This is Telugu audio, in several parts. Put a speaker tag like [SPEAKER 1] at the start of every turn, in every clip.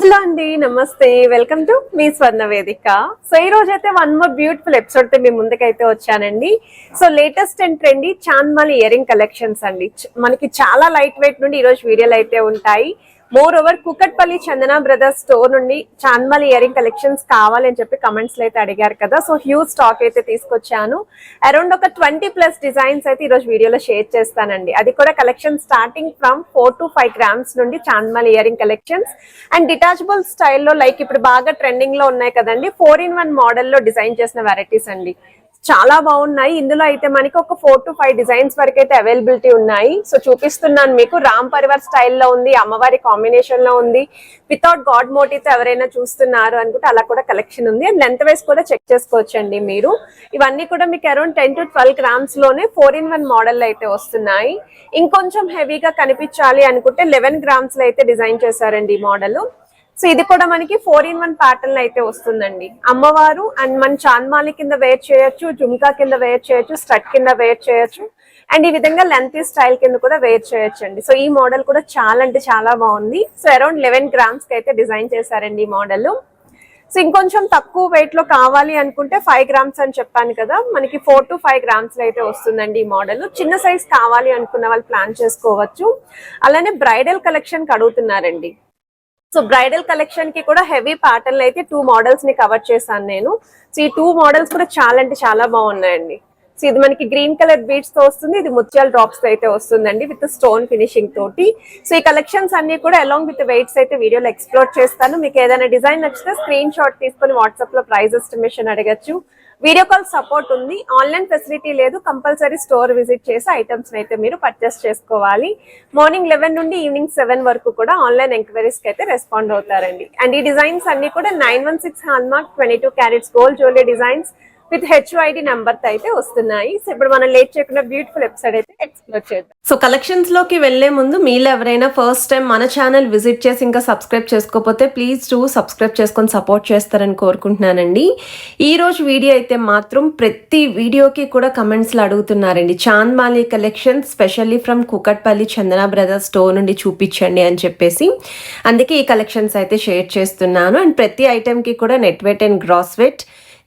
[SPEAKER 1] హలో అండి, నమస్తే. వెల్కమ్ టు మీ స్వర్ణ వేదిక. సో ఈ రోజు అయితే వన్ మోర్ బ్యూటిఫుల్ ఎపిసోడ్ తో మీ ముందుకైతే వచ్చానండి. So latest and trendy chandbali earring collections అండి. మనకి చాలా లైట్ వెయిట్ నుండి ఈ రోజు వీడియోలు అయితే ఉంటాయి. More over Kukatpally Chandana Brothers store నుండి చాంద్మాలి ఇయరింగ్ కలెక్షన్స్ కావాలని చెప్పి కమెంట్స్ లో అయితే అడిగారు కదా. సో హ్యూజ్ స్టాక్ అయితే తీసుకొచ్చాను. అరౌండ్ ఒక 20+ డిజైన్స్ అయితే ఈ రోజు వీడియోలో షేర్ చేస్తానండి. అది కూడా collection starting from 4 to 5 grams నుండి చాంద్మాలి ఇయరింగ్ కలెక్షన్స్ అండ్ డిటాచబుల్ స్టైల్లో లైక్ ఇప్పుడు బాగా ట్రెండింగ్ లో ఉన్నాయి కదండి, 4-in-1 మోడల్లో డిజైన్ చేసిన వెరైటీస్ అండి. చాలా బాగున్నాయి. ఇందులో అయితే మనకి ఒక 4 to 5 డిజైన్స్ వరకు అయితే అవైలబిలిటీ ఉన్నాయి. సో చూపిస్తున్నాను మీకు. రామ్ పరివార్ స్టైల్లో ఉంది, అమ్మవారి కాంబినేషన్ లో ఉంది, వితౌట్ గాడ్ మోటివ్ తో ఎవరైనా చూస్తున్నారు అనుకుంటే అలా కూడా కలెక్షన్ ఉంది. అండ్ లెంత్ వైస్ కూడా చెక్ చేసుకోవచ్చండి మీరు. ఇవన్నీ కూడా మీకు అరౌండ్ 10 to 12 grams లోనే 4-in-1 మోడల్ అయితే వస్తున్నాయి. ఇంకొంచెం హెవీగా కనిపించాలి అనుకుంటే 11 grams లో అయితే డిజైన్ చేశారండి ఈ మోడల్. సో ఇది కూడా మనకి 4-in-1 ప్యాటర్న్ అయితే వస్తుందండి. అమ్మవారు అండ్ మన చాంద్మాలి కింద వేర్ చేయొచ్చు, జుమ్కా కింద వేర్ చేయొచ్చు, స్టడ్ కింద వేర్ చేయొచ్చు, అండ్ ఈ విధంగా లెంత్ స్టైల్ కింద కూడా వేర్ చేయొచ్చు అండి. సో ఈ మోడల్ కూడా చాలా అంటే చాలా బాగుంది. సో అరౌండ్ 11 grams కి అయితే డిజైన్ చేశారండి ఈ మోడల్. సో ఇంకొంచెం తక్కువ వెయిట్ లో కావాలి అనుకుంటే 5 grams అని చెప్పాను కదా, మనకి 4 to 5 grams లో అయితే వస్తుందండి ఈ మోడల్. చిన్న సైజ్ కావాలి అనుకున్న వాళ్ళు ప్లాన్ చేసుకోవచ్చు. అలానే బ్రైడల్ కలెక్షన్ అడుగుతున్నారండి. సో బ్రైడల్ కలెక్షన్ కి కూడా హెవీ ప్యాటర్న్ అయితే 2 మోడల్స్ ని కవర్ చేశాను నేను. సో ఈ 2 మోడల్స్ కూడా చాలా అంటే చాలా బాగున్నాయండి. సో ఇది మనకి గ్రీన్ కలర్ బీడ్స్ తో వస్తుంది, ఇది ముత్యాల డ్రాప్స్ తో అయితే వస్తుందండి విత్ స్టోన్ ఫినిషింగ్ తోటి. సో ఈ కలెక్షన్స్ అన్ని కూడా అలాంగ్ విత్ వెయిట్స్ అయితే వీడియోలో ఎక్స్ప్లోర్ చేస్తాను. మీకు ఏదైనా డిజైన్ నచ్చితే స్క్రీన్ షాట్ తీసుకొని వాట్సాప్ లో ప్రైస్ ఎస్టిమేషన్ అడగచ్చు. వీడియో కాల్ సపోర్ట్ ఉంది, ఆన్లైన్ ఫెసిలిటీ లేదు. కంపల్సరీ స్టోర్ విజిట్ చేసి ఐటమ్స్ అయితే మీరు పర్చేస్ చేసుకోవాలి. మార్నింగ్ 11 నుండి ఈవినింగ్ 7 వరకు కూడా ఆన్లైన్ ఎంక్వైరీస్ కి అయితే రెస్పాండ్ అవుతారండి. అండ్ ఈ డిజైన్స్ అన్ని కూడా 916 hallmark 22 carats gold jewellery designs with HYD number తో అయితే వస్తున్నాయి. సో ఇప్పుడు మనం లేట్ చేయకుండా బ్యూటిఫుల్ ఎపిసోడ్ అయితే ఎక్స్ప్లోర్ చేద్దాం. సో కలెక్షన్స్ లోకి వెళ్లే ముందు మీలో ఎవరైనా ఫస్ట్ టైం మన ఛానల్ విజిట్ చేసి ఇంకా సబ్స్క్రైబ్ చేసుకోకపోతే ప్లీజ్ డూ సబ్స్క్రైబ్ చేసుకొని సపోర్ట్ చేస్తారని కోరుకుంటున్నానండి. ఈ రోజు వీడియో అయితే మాత్రం ప్రతి వీడియోకి కూడా కమెంట్స్ లో అడుగుతున్నారండి, chandbali collection specially from Kukatpally Chandana Brothers store నుండి చూపించండి అని చెప్పేసి. అందుకే ఈ కలెక్షన్స్ అయితే షేర్ చేస్తున్నాను. అండ్ ప్రతి ఐటెం కి కూడా net weight and gross weight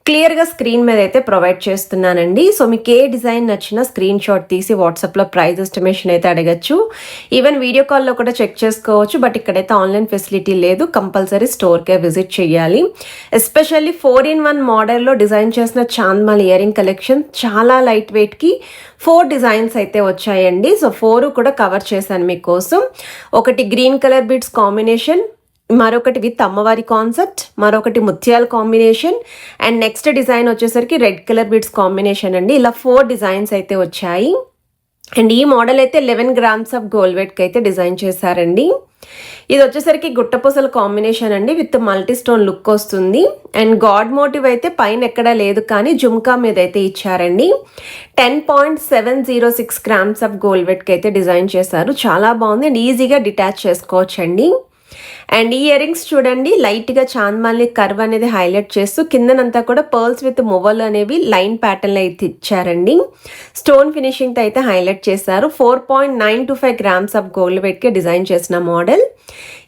[SPEAKER 1] క్లియర్గా స్క్రీన్ మీద అయితే ప్రొవైడ్ చేస్తున్నానండి. సో మీకు ఏ డిజైన్ నచ్చినా స్క్రీన్ షాట్ తీసి వాట్సాప్లో ప్రైస్ ఎస్టిమేషన్ అయితే అడగచ్చు. ఈవెన్ వీడియో కాల్లో కూడా చెక్ చేసుకోవచ్చు. బట్ ఇక్కడైతే ఆన్లైన్ ఫెసిలిటీ లేదు, కంపల్సరీ స్టోర్కే విజిట్ చేయాలి. ఎస్పెషల్లీ 4-in-1 మోడల్లో డిజైన్ చేసిన చాంద్మాలి ఇయరింగ్ కలెక్షన్ చాలా లైట్ వెయిట్కి 4 డిజైన్స్ అయితే వచ్చాయండి. సో 4 కూడా కవర్ చేశాను మీకోసం. ఒకటి గ్రీన్ కలర్ బీడ్స్ కాంబినేషన్, మరొకటి విత్ అమ్మవారి కాన్సెప్ట్, మరొకటి ముత్యాల కాంబినేషన్, అండ్ నెక్స్ట్ డిజైన్ వచ్చేసరికి రెడ్ కలర్ బీడ్స్ కాంబినేషన్ అండి. ఇలా 4 డిజైన్స్ అయితే వచ్చాయి. అండ్ ఈ మోడల్ అయితే 11 grams ఆఫ్ గోల్డ్ వెయిట్కి అయితే డిజైన్ చేశారండి. ఇది వచ్చేసరికి గుట్టపూసల కాంబినేషన్ అండి విత్ మల్టీ స్టోన్ లుక్ వస్తుంది. అండ్ గాడ్ మోటివ్ అయితే పైన ఎక్కడా లేదు, కానీ జుమ్కా మీద అయితే ఇచ్చారండి. 10.706 grams ఆఫ్ గోల్డ్ వెయిట్కి అయితే డిజైన్ చేశారు. చాలా బాగుంది అండ్ ఈజీగా డిటాచ్ చేసుకోవచ్చండి. అండ్ ఈ ఇయర్ రింగ్స్ చూడండి, లైట్గా చాంద్మాలి కర్వ్ అనేది హైలైట్ చేస్తూ కిందనంతా కూడా పర్ల్స్ విత్ మువ్వలు అనేవి లైన్ ప్యాటర్న్లో అయితే ఇచ్చారండి. స్టోన్ ఫినిషింగ్తో అయితే హైలైట్ చేశారు. 4.925 grams ఆఫ్ గోల్డ్ వెయిట్కి డిజైన్ చేసిన మోడల్.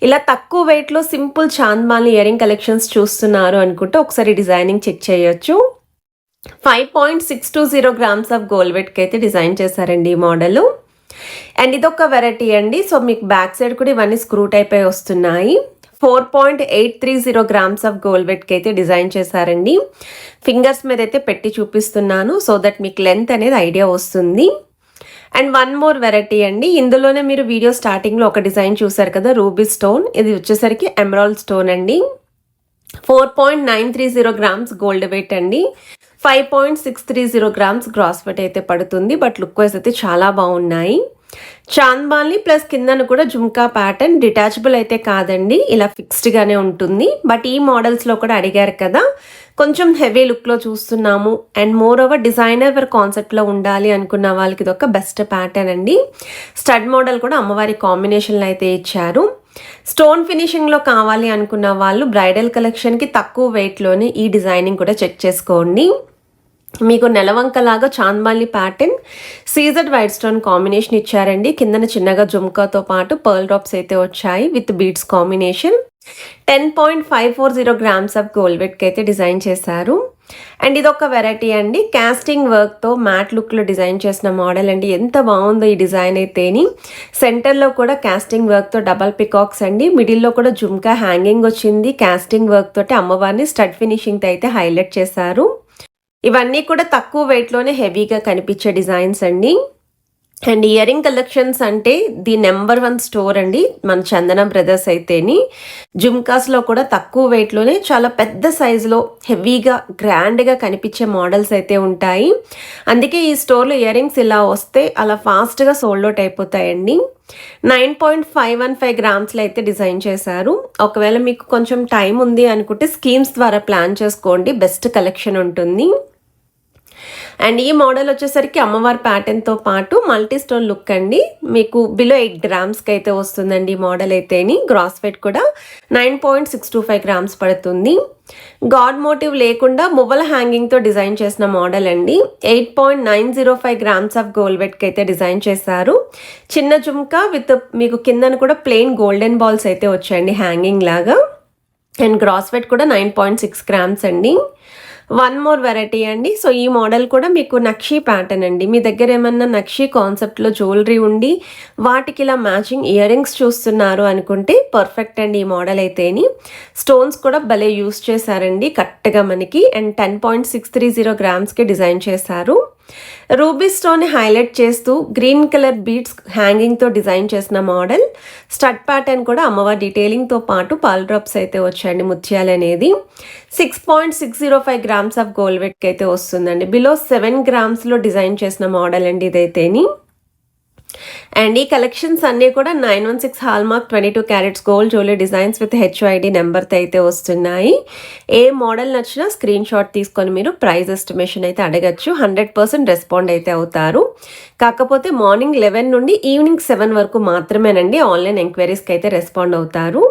[SPEAKER 1] ఇలా తక్కువ వెయిట్లో సింపుల్ చాంద్మాలి ఇయర్ రింగ్ కలెక్షన్స్ చూస్తున్నారు అనుకుంటే ఒకసారి డిజైనింగ్ చెక్ చేయొచ్చు. 5.620 grams ఆఫ్ గోల్డ్ వెయిట్కి అయితే డిజైన్ చేశారండి ఈ మోడల్. అండ్ ఇదొక వెరైటీ అండి. సో మీకు బ్యాక్ సైడ్ కూడా ఇవన్నీ స్క్రూ టైప్ అయి వస్తున్నాయి. 4.830 grams ఆఫ్ గోల్డ్ వెయిట్కి అయితే డిజైన్ చేశారండి. ఫింగర్స్ మీద అయితే పెట్టి చూపిస్తున్నాను సో దట్ మీకు లెంత్ అనేది ఐడియా వస్తుంది. అండ్ వన్ మోర్ వెరైటీ అండి. ఇందులోనే మీరు వీడియో స్టార్టింగ్లో ఒక డిజైన్ చూసారు కదా, రూబీ స్టోన్. ఇది వచ్చేసరికి ఎమరాల్డ్ స్టోన్ అండి. 4.930 grams గోల్డ్ వెయిట్ అండి. 5.630 grams గ్రాస్ వెయిట్ అయితే పడుతుంది. బట్ లుక్ వైజ్ అయితే చాలా బాగున్నాయి. చాంద్మాలి ప్లస్ కిందను కూడా జుమ్కా ప్యాటర్న్, డిటాచబుల్ అయితే కాదండి, ఇలా ఫిక్స్డ్గానే ఉంటుంది. బట్ ఈ మోడల్స్లో కూడా అడిగారు కదా, కొంచెం హెవీ లుక్లో చూస్తున్నాము and moreover designer wear కాన్సెప్ట్లో ఉండాలి అనుకున్న వాళ్ళకి ఇది ఒక బెస్ట్ ప్యాటర్న్ అండి. స్టడ్ మోడల్ కూడా అమ్మవారి కాంబినేషన్లో అయితే ఇచ్చారు. స్టోన్ ఫినిషింగ్లో కావాలి అనుకున్న వాళ్ళు బ్రైడల్ కలెక్షన్కి తక్కువ వెయిట్లోనే ఈ డిజైనింగ్ కూడా చెక్ చేసుకోండి. మీకు నెలవంకలాగా chandbali pattern CZ white stone combination ఇచ్చారండి. కిందన చిన్నగా జుమ్కాతో పాటు పర్ల్ డ్రాప్స్ అయితే వచ్చాయి with beads combination. 10.540 grams of gold వెట్కి అయితే డిజైన్ చేశారు. అండ్ ఇదొక వెరైటీ అండి, కాస్టింగ్ వర్క్తో మ్యాట్ లుక్లో డిజైన్ చేసిన మోడల్ అండి. ఎంత బాగుందో ఈ డిజైన్ అయితేని. సెంటర్లో కూడా కాస్టింగ్ వర్క్తో డబల్ పికాక్స్ అండి, మిడిల్లో కూడా జుమ్కా హ్యాంగింగ్ వచ్చింది. కాస్టింగ్ వర్క్ తోటి అమ్మవారిని స్టడ్ ఫినిషింగ్తో అయితే హైలైట్ చేశారు. ఇవన్నీ కూడా తక్కువ వెయిట్లోనే హెవీగా కనిపించే డిజైన్స్ అండి. అండ్ ఇయర్ రింగ్ కలెక్షన్స్ అంటే ది నెంబర్ 1 స్టోర్ అండి మన చందన బ్రదర్స్ అయితేని. జుమ్కాస్లో కూడా తక్కువ వెయిట్లోనే చాలా పెద్ద సైజులో హెవీగా గ్రాండ్గా కనిపించే మోడల్స్ అయితే ఉంటాయి. అందుకే ఈ స్టోర్లో ఇయర్ రింగ్స్ ఇలా వస్తే అలా ఫాస్ట్గా సోల్డ్ అవుట్ అయిపోతాయండి. 9.515 గ్రామ్స్లో అయితే డిజైన్ చేశారు. ఒకవేళ మీకు కొంచెం టైం ఉంది అనుకుంటే స్కీమ్స్ ద్వారా ప్లాన్ చేసుకోండి, బెస్ట్ కలెక్షన్ ఉంటుంది. అండ్ ఈ మోడల్ వచ్చేసరికి అమ్మవారి ప్యాటర్న్తో పాటు మల్టీ స్టోన్ లుక్ అండి. మీకు బిలో 8 గ్రామ్స్కి అయితే వస్తుందండి ఈ మోడల్ అయితేని. గ్రాస్ వెయిట్ కూడా 9.625 గ్రామ్స్ పడుతుంది. గాడ్ మోటివ్ లేకుండా మువ్వల హ్యాంగింగ్తో డిజైన్ చేసిన మోడల్ అండి. 8.905 గ్రామ్స్ ఆఫ్ గోల్డ్ వెట్కి అయితే డిజైన్ చేశారు. చిన్న జుమ్కా విత్ మీకు కిందన కూడా ప్లెయిన్ గోల్డెన్ బాల్స్ అయితే వచ్చాయండి హ్యాంగింగ్ లాగా. అండ్ గ్రాస్ వెయిట్ కూడా 9.6 గ్రామ్స్ అండి. వన్ మోర్ వెరైటీ అండి. సో ఈ మోడల్ కూడా మీకు నక్షీ ప్యాటర్న్ అండి. మీ దగ్గర ఏమన్నా నక్షీ కాన్సెప్ట్లో జ్యువెలరీ ఉండి వాటికి ఇలా మ్యాచింగ్ ఇయర్ రింగ్స్ చూస్తున్నారు అనుకుంటే పర్ఫెక్ట్ అండి ఈ మోడల్ అయితేని. స్టోన్స్ కూడా భలే యూస్ చేశారండి కరెక్ట్గా మనకి. అండ్ 10.630 గ్రామ్స్కి డిజైన్ చేశారు. రూబీ స్టోన్ హైలైట్ చేస్తూ గ్రీన్ కలర్ బీడ్స్ హ్యాంగింగ్తో డిజైన్ చేసిన మోడల్. స్టడ్ ప్యాటర్న్ కూడా అమ్మవారి డీటెయిలింగ్తో పాటు పాల్ డ్రాప్స్ అయితే వచ్చాయండి ముత్యాలు అనేది. 6.605 గ్రామ్స్ ఆఫ్ గోల్డ్ వెట్కి అయితే వస్తుందండి. బిలో 7 గ్రామ్స్లో డిజైన్ చేసిన మోడల్ అండి ఇదైతేని. అండ్ ఈ కలెక్షన్స్ అన్నీ కూడా 916 hallmark 22 carats gold jewellery designs with HYD నెంబర్తో అయితే వస్తున్నాయి. ఏ మోడల్ నచ్చినా స్క్రీన్ షాట్ తీసుకొని మీరు ప్రైస్ ఎస్టిమేషన్ అయితే అడగచ్చు. 100% రెస్పాండ్ అయితే అవుతారు. కాకపోతే మార్నింగ్ 11 నుండి ఈవినింగ్ 7 వరకు మాత్రమేనండి ఆన్లైన్ ఎంక్వైరీస్కి అయితే రెస్పాండ్ అవుతారు.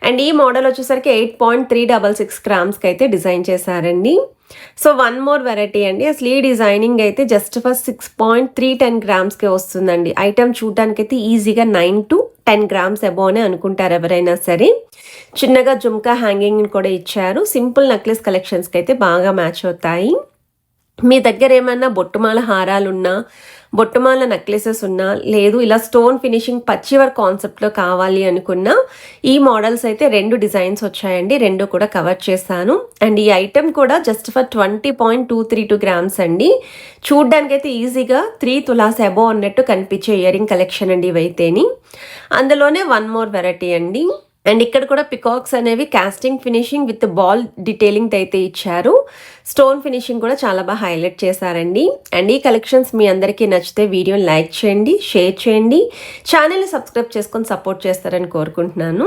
[SPEAKER 1] అండ్ ఈ మోడల్ వచ్చేసరికి 8.366 గ్రామ్స్కి అయితే డిజైన్ చేశారండి. సో వన్ మోర్ వెరైటీ అండి. అసలు ఈ డిజైనింగ్ అయితే జస్ట్ ఫర్ 6.310 గ్రామ్స్కే వస్తుందండి. ఐటమ్ చూడడానికి అయితే ఈజీగా 9 to 10 గ్రామ్స్ అబోనే అనుకుంటారు ఎవరైనా సరే. చిన్నగా జుమ్కా హ్యాంగింగ్ కూడా ఇచ్చారు. సింపుల్ నెక్లెస్ కలెక్షన్స్కి అయితే బాగా మ్యాచ్ అవుతాయి. మీ దగ్గర ఏమన్నా బొట్టుమాల హారాలున్నా, బొట్టుమాల నెక్లెసెస్ ఉన్నా, లేదు ఇలా స్టోన్ ఫినిషింగ్ పచ్చి వర్క్ కాన్సెప్ట్లో కావాలి అనుకున్నా ఈ మోడల్స్ అయితే 2 డిజైన్స్ వచ్చాయండి. 2 కూడా కవర్ చేశాను. అండ్ ఈ ఐటమ్ కూడా జస్ట్ ఫర్ 20.232 గ్రామ్స్ అండి. చూడ్డానికి అయితే ఈజీగా 3 తులాస్ అబో అన్నట్టు కనిపించే ఇయర్ రింగ్ కలెక్షన్ అండి ఇవైతేని. అందులోనే వన్ మోర్ వెరైటీ అండి. అండ్ ఇక్కడ కూడా పికాక్స్ అనేవి casting finishing with ball detailing అయితే ఇచ్చారు. స్టోన్ ఫినిషింగ్ కూడా చాలా బాగా హైలైట్ చేశారండి. అండ్ ఈ కలెక్షన్స్ మీ అందరికీ నచ్చితే వీడియోని లైక్ చేయండి, షేర్ చేయండి, ఛానల్ని సబ్స్క్రైబ్ చేసుకొని సపోర్ట్ చేస్తారని కోరుకుంటున్నాను.